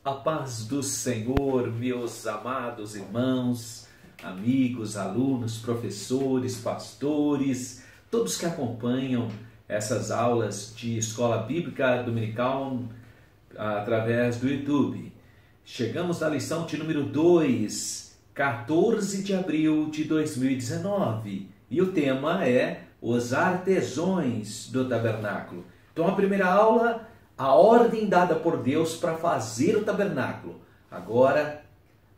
A paz do Senhor, meus amados irmãos, amigos, alunos, professores, pastores, todos que acompanham essas aulas de Escola Bíblica Dominical através do YouTube. Chegamos na lição de número 2, 14 de abril de 2019, e o tema é os artesãos do tabernáculo. Então a primeira aula, a ordem dada por Deus para fazer o tabernáculo. Agora,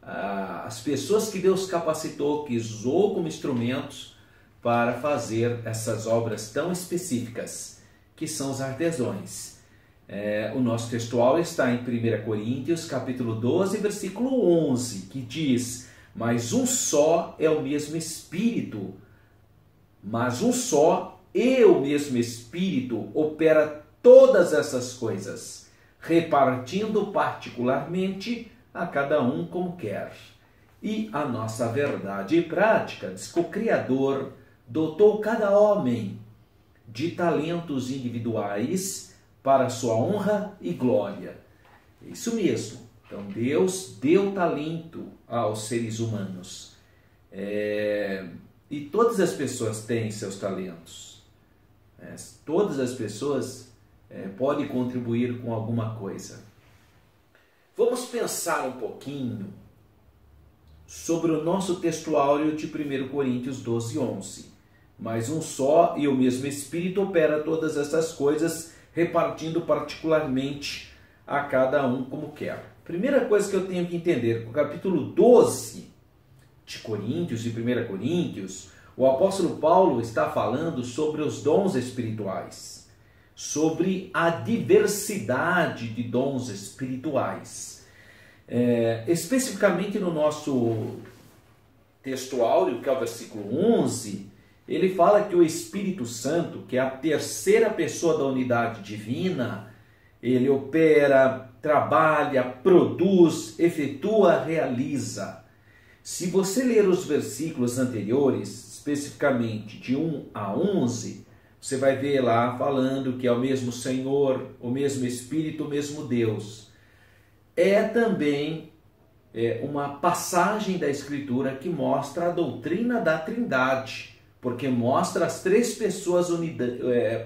as pessoas que Deus capacitou, que usou como instrumentos para fazer essas obras tão específicas, que são os artesãos. O nosso textual está em 1 Coríntios, capítulo 12, versículo 11, que diz: mas um só é o mesmo Espírito, mas um só e o mesmo Espírito opera todas essas coisas, repartindo particularmente a cada um como quer. E a nossa verdade e prática diz que o Criador dotou cada homem de talentos individuais para sua honra e glória. Isso mesmo. Então Deus deu talento aos seres humanos. E todas as pessoas têm seus talentos. Todas as pessoas podem contribuir com alguma coisa. Vamos pensar um pouquinho sobre o nosso textuário de 1 Coríntios 12, 11. Mas um só e o mesmo Espírito opera todas essas coisas, repartindo particularmente a cada um como quer. Primeira coisa que eu tenho que entender, no capítulo 12 de Coríntios, de 1 Coríntios, o apóstolo Paulo está falando sobre os dons espirituais, sobre a diversidade de dons espirituais. Especificamente no nosso textuário, que é o versículo 11, ele fala que o Espírito Santo, que é a terceira pessoa da unidade divina, ele opera, trabalha, produz, efetua, realiza. Se você ler os versículos anteriores, especificamente de 1 a 11, você vai ver lá falando que é o mesmo Senhor, o mesmo Espírito, o mesmo Deus. É também uma passagem da Escritura que mostra a doutrina da Trindade, porque mostra as três pessoas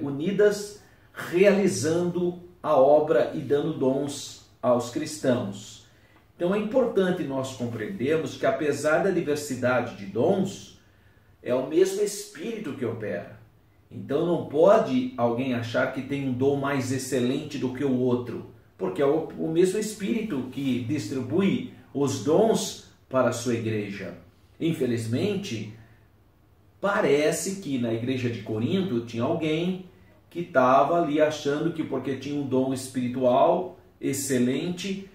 unidas realizando a obra e dando dons aos cristãos. Então é importante nós compreendermos que, apesar da diversidade de dons, é o mesmo Espírito que opera. Então não pode alguém achar que tem um dom mais excelente do que o outro, porque é o mesmo Espírito que distribui os dons para a sua igreja. Infelizmente, parece que na igreja de Corinto tinha alguém que estava ali achando que porque tinha um dom espiritual excelente,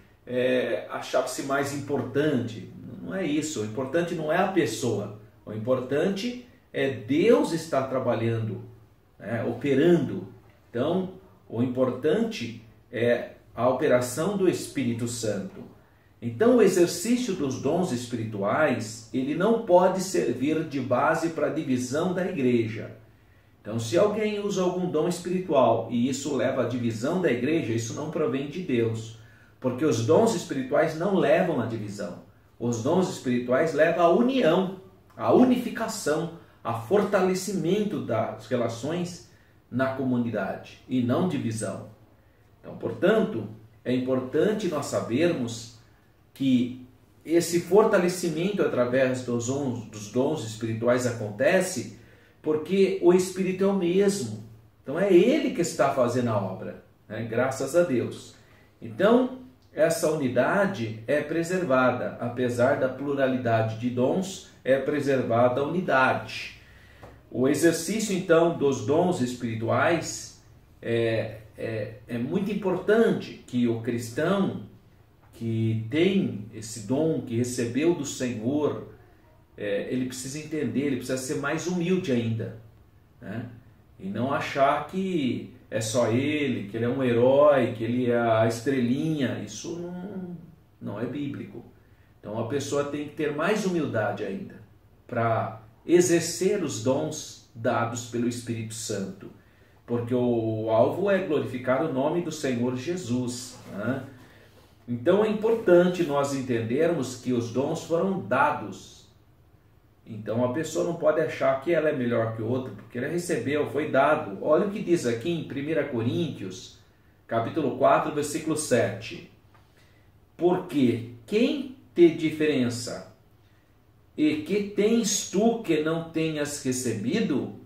achava-se mais importante. Não é isso. O importante não é a pessoa. O importante é Deus estar trabalhando, operando. Então, o importante é a operação do Espírito Santo. Então, o exercício dos dons espirituais, ele não pode servir de base para a divisão da igreja. Então, se alguém usa algum dom espiritual e isso leva à divisão da igreja, isso não provém de Deus. Porque os dons espirituais não levam à divisão. Os dons espirituais levam à união, à unificação, a fortalecimento das relações na comunidade e não divisão. Então, portanto, é importante nós sabermos que esse fortalecimento através dos dons espirituais acontece porque o Espírito é o mesmo. Então, é Ele que está fazendo a obra, graças a Deus. Então, essa unidade é preservada, apesar da pluralidade de dons, é preservada a unidade. O exercício, então, dos dons espirituais é muito importante que o cristão que tem esse dom, que recebeu do Senhor, ele precisa entender, ele precisa ser mais humilde ainda, e não achar que é só ele, que ele é um herói, que ele é a estrelinha. Isso não é bíblico. Então a pessoa tem que ter mais humildade ainda para exercer os dons dados pelo Espírito Santo, porque o alvo é glorificar o nome do Senhor Jesus. Então é importante nós entendermos que os dons foram dados. Então a pessoa não pode achar que ela é melhor que outra, porque ela recebeu, foi dado. Olha o que diz aqui em 1 Coríntios, capítulo 4, versículo 7. Porque quem te diferença? E que tens tu que não tenhas recebido?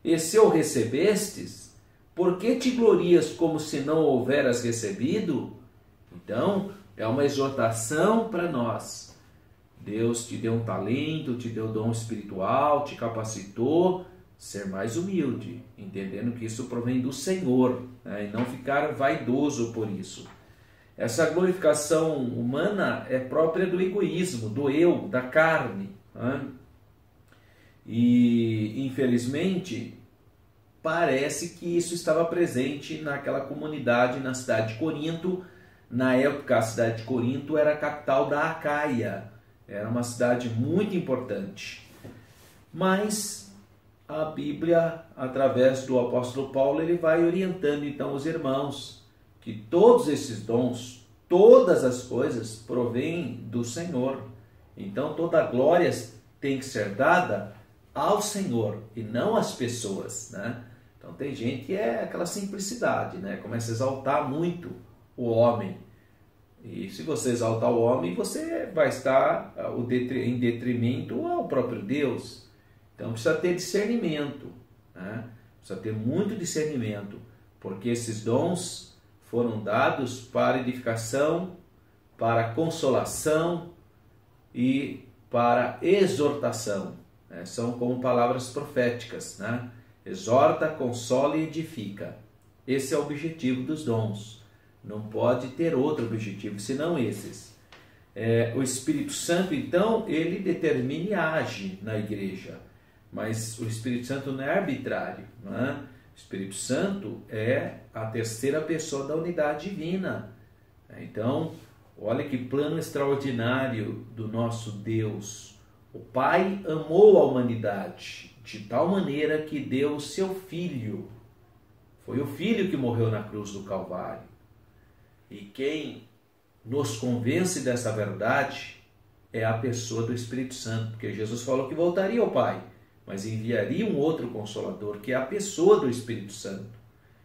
E se o recebestes, por que te glorias como se não houveras recebido? Então, é uma exortação para nós. Deus te deu um talento, te deu dom espiritual, te capacitou, ser mais humilde, entendendo que isso provém do Senhor, né? E não ficar vaidoso por isso. Essa glorificação humana é própria do egoísmo, do eu, da carne, né? E, infelizmente, parece que isso estava presente naquela comunidade na cidade de Corinto. Na época, a cidade de Corinto era a capital da Acaia, era uma cidade muito importante. Mas a Bíblia, através do apóstolo Paulo, ele vai orientando então os irmãos que todos esses dons, todas as coisas provêm do Senhor. Então toda a glória tem que ser dada ao Senhor e não às pessoas, né? Então tem gente que é aquela simplicidade, né? Começa a exaltar muito o homem. E se você exaltar o homem, você vai estar em detrimento ao próprio Deus. Então precisa ter discernimento, né? Precisa ter muito discernimento, porque esses dons foram dados para edificação, para consolação e para exortação, né? São como palavras proféticas, né? Exorta, consola e edifica. Esse é o objetivo dos dons. Não pode ter outro objetivo senão esses. O Espírito Santo, então, ele determina e age na igreja. Mas o Espírito Santo não é arbitrário, não é? O Espírito Santo é a terceira pessoa da unidade divina. Então, olha que plano extraordinário do nosso Deus. O Pai amou a humanidade de tal maneira que deu o seu Filho. Foi o Filho que morreu na cruz do Calvário. E quem nos convence dessa verdade é a pessoa do Espírito Santo, porque Jesus falou que voltaria ao Pai, mas enviaria um outro Consolador, que é a pessoa do Espírito Santo,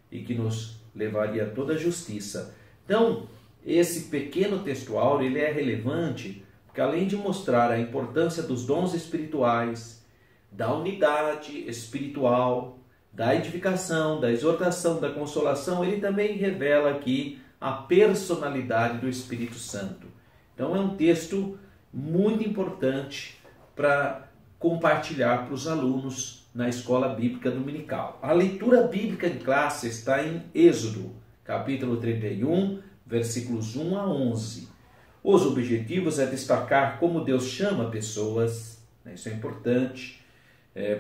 e que nos levaria a toda a justiça. Então, esse pequeno textual ele é relevante, porque além de mostrar a importância dos dons espirituais, da unidade espiritual, da edificação, da exortação, da consolação, ele também revela aqui a personalidade do Espírito Santo. Então é um texto muito importante para compartilhar para os alunos na escola bíblica dominical. A leitura bíblica de classe está em Êxodo, capítulo 31, versículos 1 a 11. Os objetivos é destacar como Deus chama pessoas, né? Isso é importante.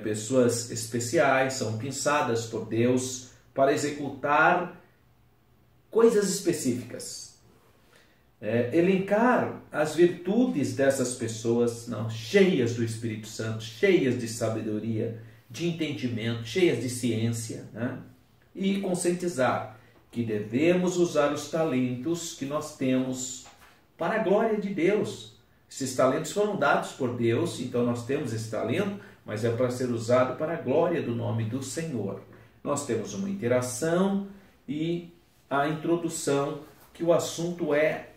Pessoas especiais são pensadas por Deus para executar coisas específicas. Elencar as virtudes dessas pessoas, não, cheias do Espírito Santo, cheias de sabedoria, de entendimento, cheias de ciência, né? E conscientizar que devemos usar os talentos que nós temos para a glória de Deus. Esses talentos foram dados por Deus, então nós temos esse talento, mas é para ser usado para a glória do nome do Senhor. Nós temos uma interação e a introdução, que o assunto é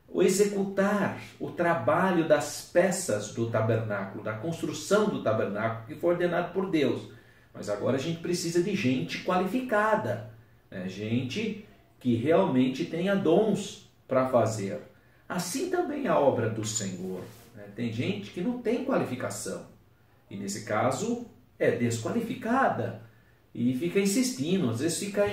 o executar o trabalho das peças do tabernáculo, da construção do tabernáculo, que foi ordenado por Deus. Mas agora a gente precisa de gente qualificada, né? Gente que realmente tenha dons para fazer. Assim também a obra do Senhor, né? Tem gente que não tem qualificação, e nesse caso é desqualificada, e fica insistindo, às vezes fica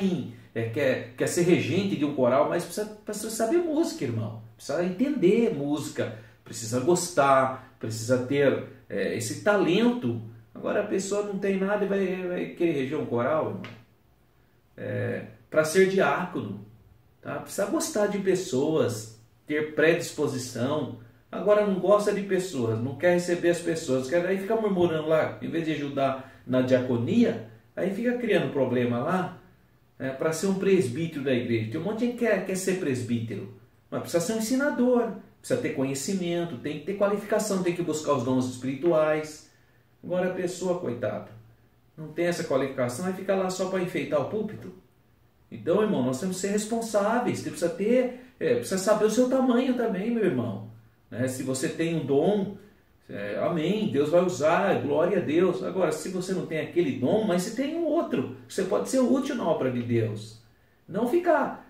quer ser regente de um coral, mas precisa saber música, irmão. Precisa entender música, precisa gostar, precisa ter esse talento. Agora a pessoa não tem nada e vai querer reger um coral, irmão. Para ser diácono, tá? Precisa gostar de pessoas, ter predisposição. Agora não gosta de pessoas, não quer receber as pessoas, aí fica murmurando lá, em vez de ajudar na diaconia, aí fica criando problema lá. Para ser um presbítero da igreja. Tem um monte de gente que quer ser presbítero. mas precisa ser um ensinador, precisa ter conhecimento, tem que ter qualificação, tem que buscar os dons espirituais. Agora a pessoa, coitada, não tem essa qualificação, vai ficar lá só para enfeitar o púlpito. Então, irmão, nós temos que ser responsáveis, você precisa precisa saber o seu tamanho também, meu irmão. Né? Se você tem um dom, amém, Deus vai usar, glória a Deus. Agora, se você não tem aquele dom, mas você tem um outro, você pode ser útil na obra de Deus. Não ficar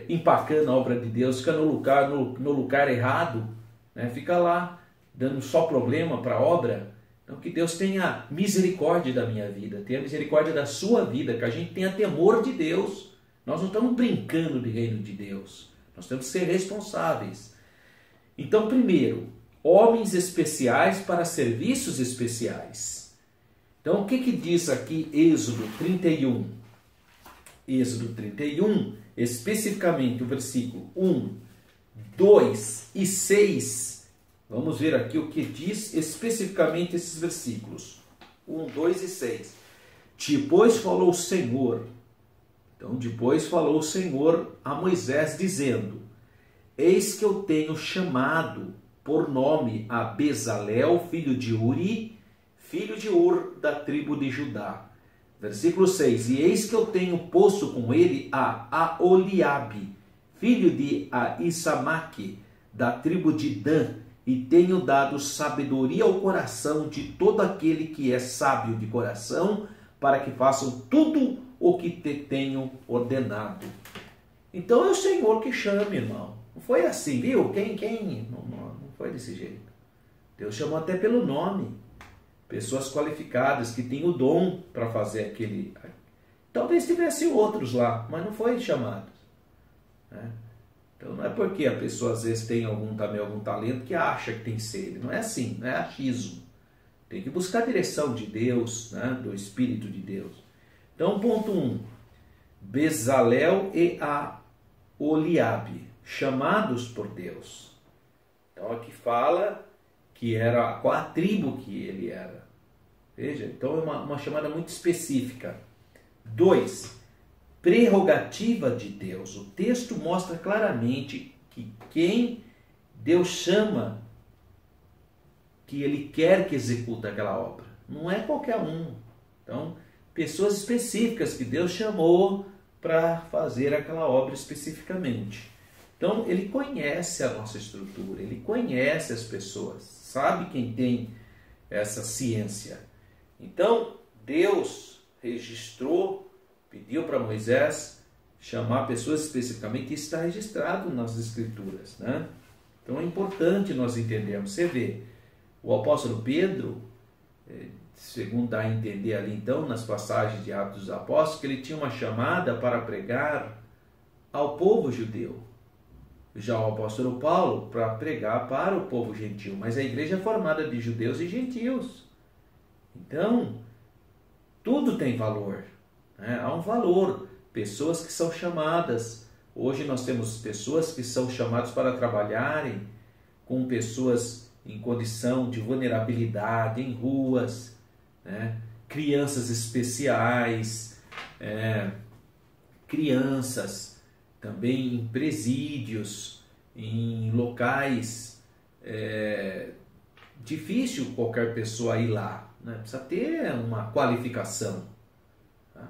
empacando a obra de Deus, ficar no lugar errado, né? Fica lá dando só problema para a obra. Então, que Deus tenha misericórdia da minha vida, tenha misericórdia da sua vida, que a gente tenha temor de Deus. Nós não estamos brincando de reino de Deus, nós temos que ser responsáveis. Então, primeiro, homens especiais para serviços especiais. Então, o que diz aqui Êxodo 31? Êxodo 31, especificamente o versículo 1, 2 e 6. Vamos ver aqui o que diz especificamente esses versículos. 1, 2 e 6. Depois falou o Senhor. Então, depois falou o Senhor a Moisés, dizendo: Eis que eu tenho chamado por nome a Bezalel, filho de Uri, filho de Ur, da tribo de Judá. Versículo 6. E eis que eu tenho posto com ele a Aholiabe, filho de Aissamaque, da tribo de Dan, e tenho dado sabedoria ao coração de todo aquele que é sábio de coração, para que façam tudo o que te tenho ordenado. Então é o Senhor que chama, irmão. Não foi assim, viu? Não foi desse jeito. Deus chamou até pelo nome. Pessoas qualificadas que têm o dom para fazer aquele. Talvez tivesse outros lá, mas não foi chamados. Né? Então não é porque a pessoa às vezes tem algum talento que acha que tem que ser ele. Não é assim, não é achismo. Tem que buscar a direção de Deus, né? Do Espírito de Deus. Então, ponto 1. Bezalel e Aholiabe, chamados por Deus. Então aqui fala que era qual a tribo que ele era. Veja, então é uma chamada muito específica. 2. Prerrogativa de Deus. O texto mostra claramente que quem Deus chama, que ele quer que execute aquela obra. Não é qualquer um. Então, pessoas específicas que Deus chamou para fazer aquela obra especificamente. Então, ele conhece a nossa estrutura, ele conhece as pessoas, sabe quem tem essa ciência. Então, Deus registrou, pediu para Moisés chamar pessoas especificamente, e está registrado nas Escrituras. Né? Então, é importante nós entendermos. Você vê, o apóstolo Pedro, segundo dá a entender ali então, nas passagens de Atos dos Apóstolos, que ele tinha uma chamada para pregar ao povo judeu. Já o apóstolo Paulo para pregar para o povo gentil, mas a igreja é formada de judeus e gentios. Então, tudo tem valor. Né? Há um valor. Pessoas que são chamadas. Hoje nós temos pessoas que são chamadas para trabalharem com pessoas em condição de vulnerabilidade, em ruas, né? Crianças especiais, crianças também em presídios, em locais difícil qualquer pessoa ir lá, né? Precisa ter uma qualificação. Tá?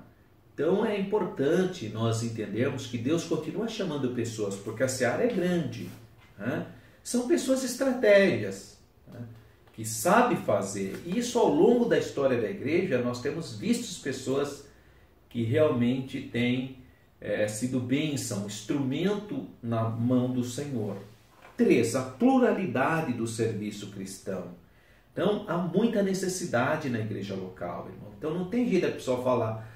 Então é importante nós entendermos que Deus continua chamando pessoas, porque a seara é grande. Né? São pessoas estratégicas, né? Que sabem fazer. E isso ao longo da história da igreja nós temos visto pessoas que realmente têm sido bênção, instrumento na mão do Senhor. 3. A pluralidade do serviço cristão. Então, há muita necessidade na igreja local, irmão. Então, não tem jeito da pessoa falar,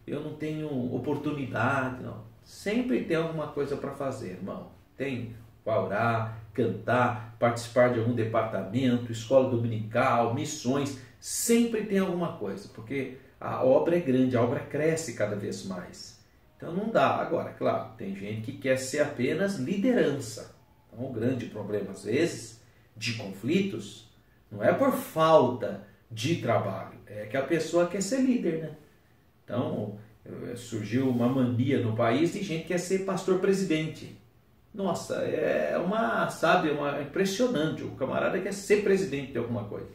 eu não tenho oportunidade. Não. Sempre tem alguma coisa para fazer, irmão. Tem para orar, cantar, participar de algum departamento, escola dominical, missões. Sempre tem alguma coisa, porque a obra é grande, a obra cresce cada vez mais. Então não dá. Agora, claro, tem gente que quer ser apenas liderança. Então o grande problema, às vezes, de conflitos, não é por falta de trabalho, é que a pessoa quer ser líder, né? Então surgiu uma mania no país de gente que quer ser pastor-presidente. Nossa, sabe, impressionante. O camarada quer ser presidente de alguma coisa.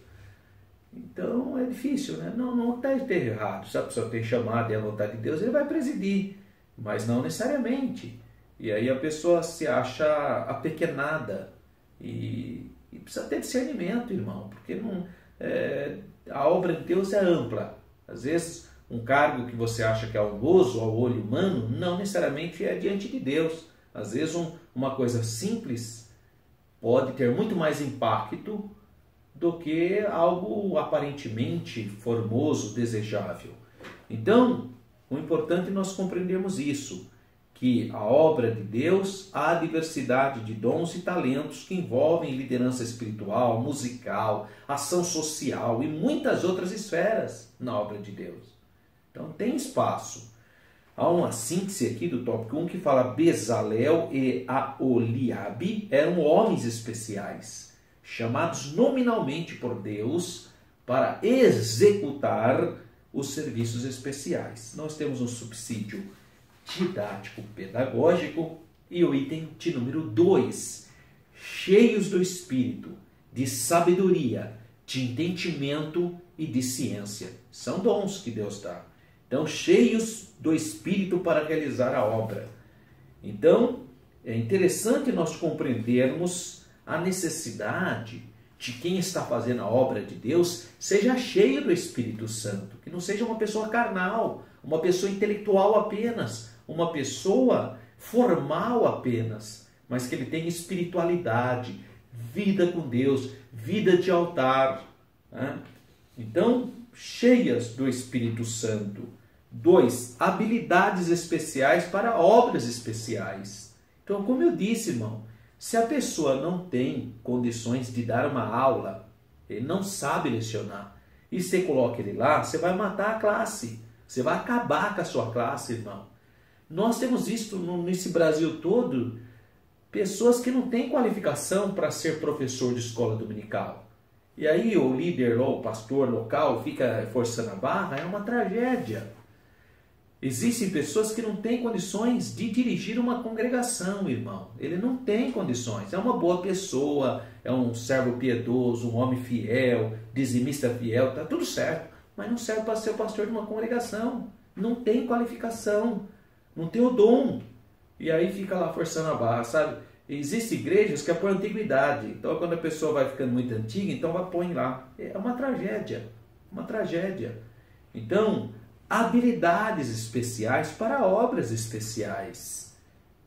Então é difícil, né? Não está errado. Se a pessoa tem chamado e a vontade de Deus, ele vai presidir, mas não necessariamente. E aí a pessoa se acha apequenada e precisa ter discernimento, irmão, porque a obra de Deus é ampla. Às vezes um cargo que você acha que é honroso ao olho humano, não necessariamente é diante de Deus. Às vezes uma coisa simples pode ter muito mais impacto do que algo aparentemente formoso, desejável. Então, o importante é nós compreendermos isso, que a obra de Deus há diversidade de dons e talentos que envolvem liderança espiritual, musical, ação social e muitas outras esferas na obra de Deus. Então tem espaço. Há uma síntese aqui do tópico 1 que fala: Bezalel e Aholiabe eram homens especiais, chamados nominalmente por Deus para executar os serviços especiais. Nós temos um subsídio didático-pedagógico e o item de número 2, cheios do Espírito, de sabedoria, de entendimento e de ciência. São dons que Deus dá. Então, cheios do Espírito para realizar a obra. Então, é interessante nós compreendermos a necessidade de quem está fazendo a obra de Deus seja cheio do Espírito Santo, que não seja uma pessoa carnal, uma pessoa intelectual apenas, uma pessoa formal apenas, mas que ele tenha espiritualidade, vida com Deus, vida de altar, né? Então, cheias do Espírito Santo. 2, habilidades especiais para obras especiais. Então, como eu disse, irmão, se a pessoa não tem condições de dar uma aula, ele não sabe lecionar, e você coloca ele lá, você vai matar a classe, você vai acabar com a sua classe, irmão. Nós temos visto nesse Brasil todo pessoas que não têm qualificação para ser professor de escola dominical. E aí o líder, o pastor local fica forçando a barra, é uma tragédia. Existem pessoas que não têm condições de dirigir uma congregação, irmão. Ele não tem condições. É uma boa pessoa, é um servo piedoso, um homem fiel, dizimista fiel, está tudo certo. Mas não serve para ser o pastor de uma congregação. Não tem qualificação, não tem o dom. E aí fica lá forçando a barra, sabe? Existem igrejas que é por antiguidade. Então quando a pessoa vai ficando muito antiga, então vai põe lá. É uma tragédia, uma tragédia. Então, habilidades especiais para obras especiais.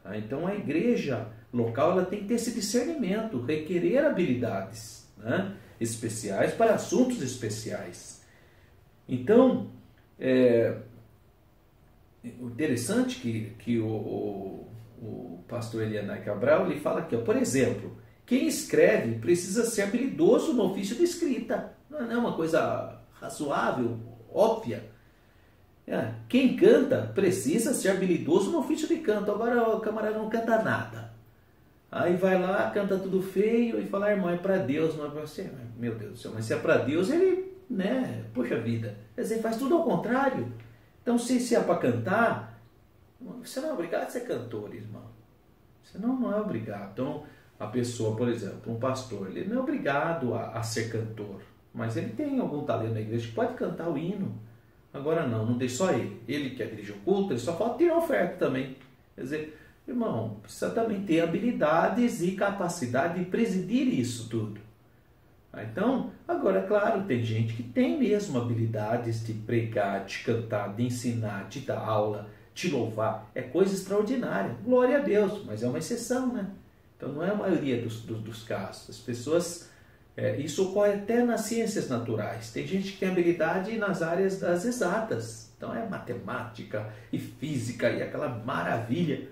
Tá? Então a igreja local ela tem que ter esse discernimento, requerer habilidades, né, especiais para assuntos especiais. Então, interessante que o pastor Elianai Cabral ele fala aqui, ó, por exemplo, quem escreve precisa ser habilidoso no ofício de escrita. Não é uma coisa razoável, óbvia. Quem canta precisa ser habilidoso no ofício de canto. Agora o camarada não canta nada. Aí vai lá, canta tudo feio e fala: irmão, é para Deus, não é para você. Meu Deus do céu, mas se é para Deus, ele, né, poxa vida, ele faz tudo ao contrário. Então, se é para cantar, você não é obrigado a ser cantor, irmão. Você não é obrigado. Então, a pessoa, por exemplo, um pastor, ele não é obrigado a ser cantor, mas ele tem algum talento na igreja que pode cantar o hino. Agora não tem só ele. Ele quer dirigir o culto, ele só falta tirar a oferta também. Quer dizer, irmão, precisa também ter habilidades e capacidade de presidir isso tudo. Então, agora, claro, tem gente que tem mesmo habilidades de pregar, de cantar, de ensinar, de dar aula, de louvar. É coisa extraordinária. Glória a Deus, mas é uma exceção, né? Então, não é a maioria dos casos. As pessoas... isso ocorre até nas ciências naturais. Tem gente que tem habilidade nas áreas das exatas. Então é matemática e física e aquela maravilha.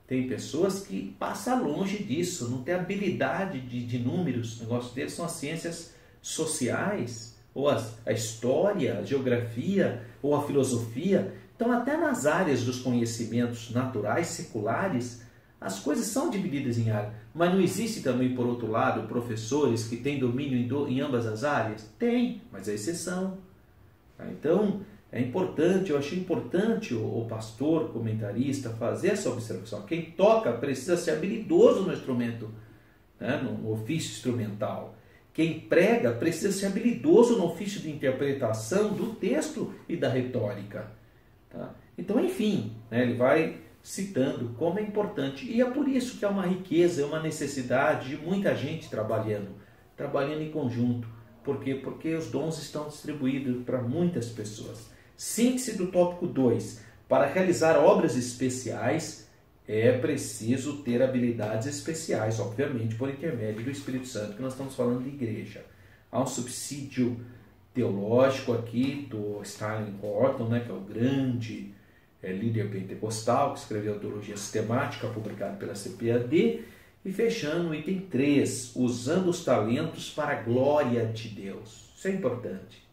Tem pessoas que passam longe disso, não tem habilidade de números. O negócio deles são as ciências sociais, ou a história, a geografia, ou a filosofia. Então até nas áreas dos conhecimentos naturais, seculares, as coisas são divididas em áreas, mas não existe também, por outro lado, professores que têm domínio em ambas as áreas? Tem, mas é exceção. Então, É importante, eu achei importante o pastor, comentarista, fazer essa observação. Quem toca precisa ser habilidoso no instrumento, né, no ofício instrumental. Quem prega precisa ser habilidoso no ofício de interpretação do texto e da retórica. Tá? Então, enfim, né, ele vai citando como é importante. E é por isso que há uma riqueza, uma necessidade de muita gente trabalhando em conjunto. Por quê? Porque os dons estão distribuídos para muitas pessoas. Síntese do tópico 2. Para realizar obras especiais, é preciso ter habilidades especiais, obviamente, por intermédio do Espírito Santo, que nós estamos falando de igreja. Há um subsídio teológico aqui do Stanley Horton, né, que é o grande líder pentecostal, que escreveu a Teologia Sistemática, publicado pela CPAD, e fechando o item 3, usando os talentos para a glória de Deus. Isso é importante.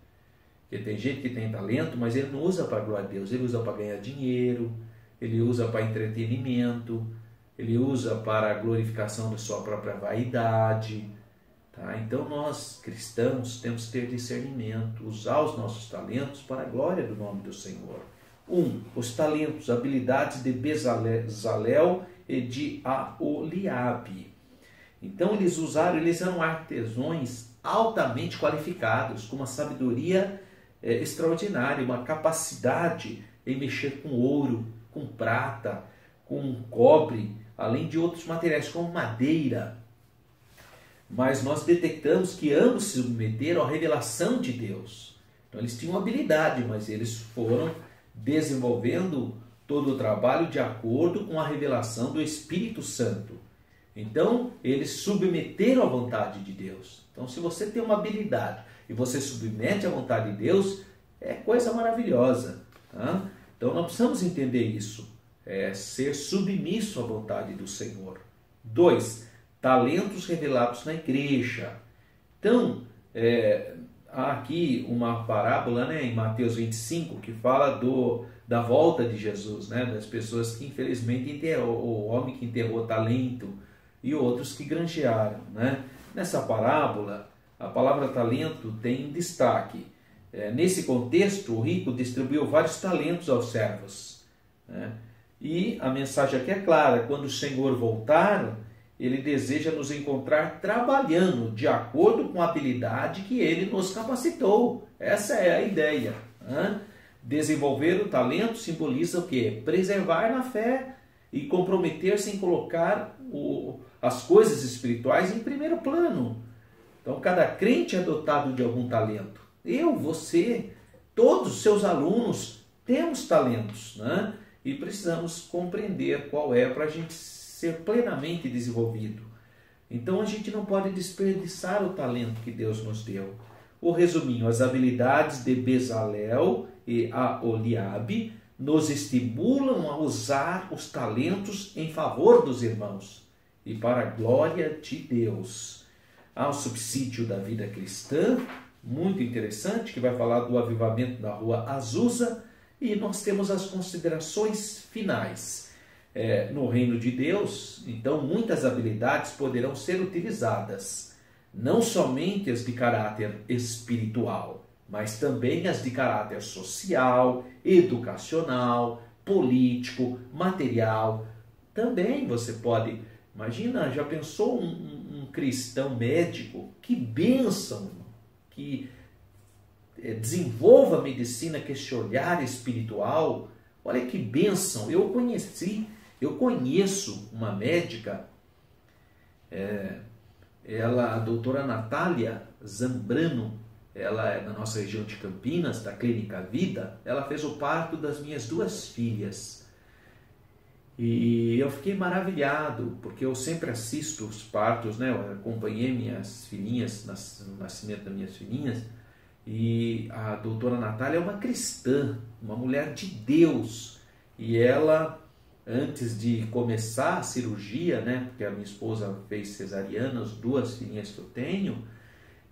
Porque tem gente que tem talento, mas ele não usa para a glória de Deus, ele usa para ganhar dinheiro, ele usa para entretenimento, ele usa para a glorificação da sua própria vaidade. Tá? Então nós, cristãos, temos que ter discernimento, usar os nossos talentos para a glória do nome do Senhor. 1. Os talentos, habilidades de Bezalel e de Aholiabe. Então eles eram artesãos altamente qualificados, com uma sabedoria extraordinária, uma capacidade em mexer com ouro, com prata, com cobre, além de outros materiais como madeira. Mas nós detectamos que ambos se submeteram à revelação de Deus. Então eles tinham habilidade, mas eles foram desenvolvendo todo o trabalho de acordo com a revelação do Espírito Santo. Então, eles submeteram à vontade de Deus. Então, se você tem uma habilidade e você submete à vontade de Deus, é coisa maravilhosa. Tá? Então, nós precisamos entender isso. É ser submisso à vontade do Senhor. 2. Talentos revelados na igreja. Então, há aqui uma parábola, né, em Mateus 25, que fala da volta de Jesus, né, das pessoas que infelizmente o homem que enterrou talento e outros que granjearam. Né? Nessa parábola, a palavra talento tem destaque. Nesse contexto, o rico distribuiu vários talentos aos servos. Né? E a mensagem aqui é clara: quando o Senhor voltar, Ele deseja nos encontrar trabalhando de acordo com a habilidade que Ele nos capacitou. Essa é a ideia. Né? Desenvolver o talento simboliza o quê? Preservar na fé e comprometer-se em colocar as coisas espirituais em primeiro plano. Então, cada crente é dotado de algum talento. Eu, você, todos os seus alunos temos talentos, né? E precisamos compreender qual é para a gente ser plenamente desenvolvido. Então, a gente não pode desperdiçar o talento que Deus nos deu. O resuminho: as habilidades de Bezalel e Aholiabe nos estimulam a usar os talentos em favor dos irmãos e para a glória de Deus. Há um subsídio da vida cristã, muito interessante, que vai falar do avivamento da rua Azusa, e nós temos as considerações finais. No reino de Deus, então, muitas habilidades poderão ser utilizadas, não somente as de caráter espiritual, mas também as de caráter social, educacional, político, material. Também você pode, imagina, já pensou um cristão médico? Que bênção, que desenvolva a medicina com esse olhar espiritual. Olha que bênção. Eu conheço uma médica, a doutora Natália Zambrano. Ela é da nossa região de Campinas, da Clínica Vida. Ela fez o parto das minhas 2 filhas. E eu fiquei maravilhado, porque eu sempre assisto os partos, né? Eu acompanhei minhas filhinhas, no nascimento das minhas filhinhas. E a doutora Natália é uma cristã, uma mulher de Deus. E ela, antes de começar a cirurgia, né? Porque a minha esposa fez cesariana, as 2 filhinhas que eu tenho,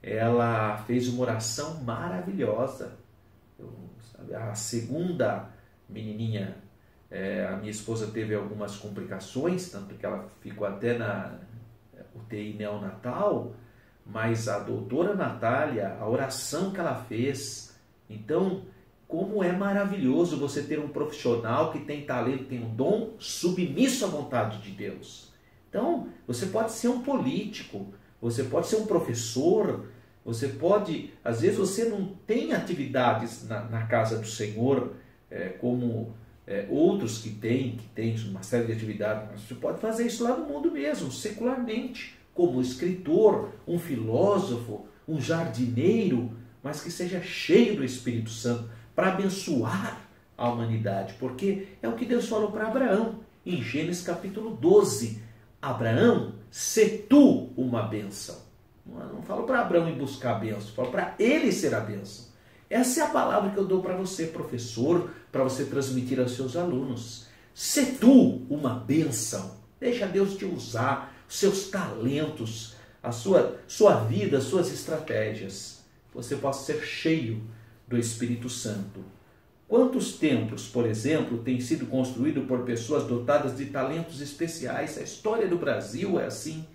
ela fez uma oração maravilhosa. A segunda menininha, a minha esposa teve algumas complicações, tanto que ela ficou até na UTI neonatal, mas a doutora Natália, a oração que ela fez, então, como é maravilhoso você ter um profissional que tem talento, tem um dom submisso à vontade de Deus. Então, você pode ser um político, você pode ser um professor, você pode, às vezes você não tem atividades na casa do Senhor, como outros que têm uma série de atividades, mas você pode fazer isso lá no mundo mesmo, secularmente, como escritor, um filósofo, um jardineiro, mas que seja cheio do Espírito Santo para abençoar a humanidade, porque é o que Deus falou para Abraão, em Gênesis capítulo 12, Abraão, sê tu uma bênção. Não falo para Abraão ir buscar a bênção, falo para ele ser a bênção. Essa é a palavra que eu dou para você, professor, para você transmitir aos seus alunos. Sê tu uma bênção. Deixa Deus te usar, os seus talentos, a sua vida, as suas estratégias. Você possa ser cheio do Espírito Santo. Quantos templos, por exemplo, têm sido construídos por pessoas dotadas de talentos especiais? A história do Brasil é assim.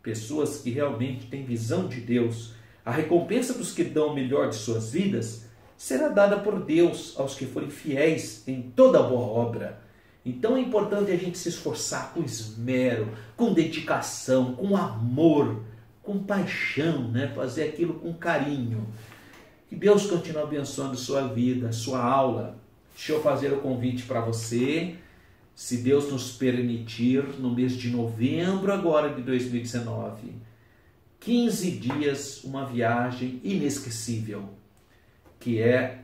Pessoas que realmente têm visão de Deus. A recompensa dos que dão o melhor de suas vidas será dada por Deus aos que forem fiéis em toda boa obra. Então é importante a gente se esforçar com esmero, com dedicação, com amor, com paixão, né? Fazer aquilo com carinho. Que Deus continue abençoando sua vida, sua aula. Deixa eu fazer o convite para você. Se Deus nos permitir, no mês de novembro agora de 2019, 15 dias, uma viagem inesquecível, que é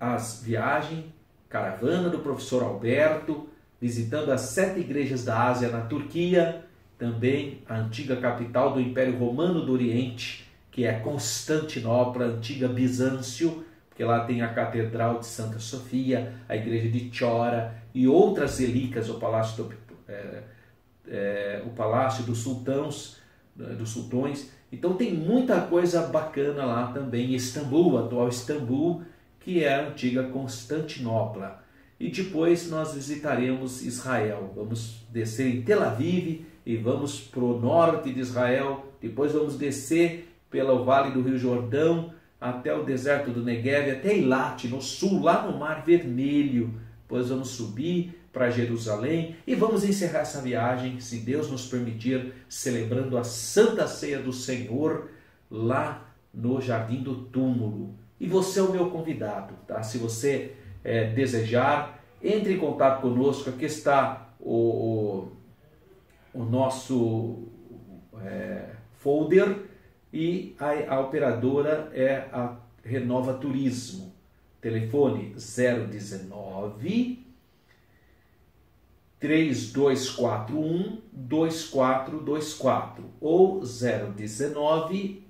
a viagem caravana do professor Alberto, visitando as 7 igrejas da Ásia na Turquia, também a antiga capital do Império Romano do Oriente, que é Constantinopla, antiga Bizâncio, porque lá tem a Catedral de Santa Sofia, a igreja de Chora e outras relíquias, o Palácio dos Sultões. Então tem muita coisa bacana lá também. Istambul, atual Istambul, que é a antiga Constantinopla. E depois nós visitaremos Israel. Vamos descer em Tel Aviv e vamos para o norte de Israel. Depois vamos descer pelo Vale do Rio Jordão, até o deserto do Negev, até Eilat, no sul, lá no Mar Vermelho. Depois vamos subir para Jerusalém e vamos encerrar essa viagem, se Deus nos permitir, celebrando a Santa Ceia do Senhor, lá no Jardim do Túmulo. E você é o meu convidado, tá? Se você desejar, entre em contato conosco. Aqui está o nosso folder. E a operadora é a Renova Turismo. Telefone 019 3241 2424 ou 019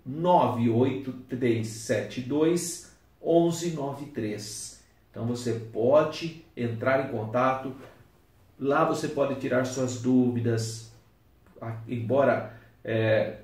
98372 1193. Então você pode entrar em contato. Lá você pode tirar suas dúvidas. Embora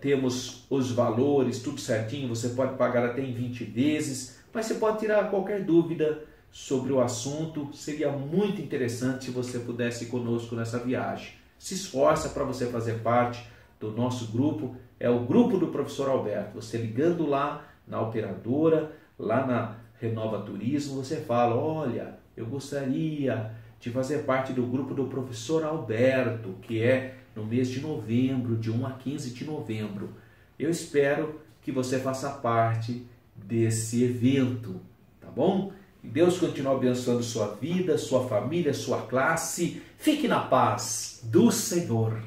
temos os valores, tudo certinho, você pode pagar até em 20 vezes, mas você pode tirar qualquer dúvida sobre o assunto. Seria muito interessante se você pudesse ir conosco nessa viagem. Se esforça para você fazer parte do nosso grupo, é o grupo do professor Alberto. Você ligando lá na operadora, lá na Renova Turismo, você fala: olha, eu gostaria de fazer parte do grupo do professor Alberto, que é no mês de novembro, de 1 a 15 de novembro. Eu espero que você faça parte desse evento, tá bom? E Deus continue abençoando sua vida, sua família, sua classe. Fique na paz do Senhor.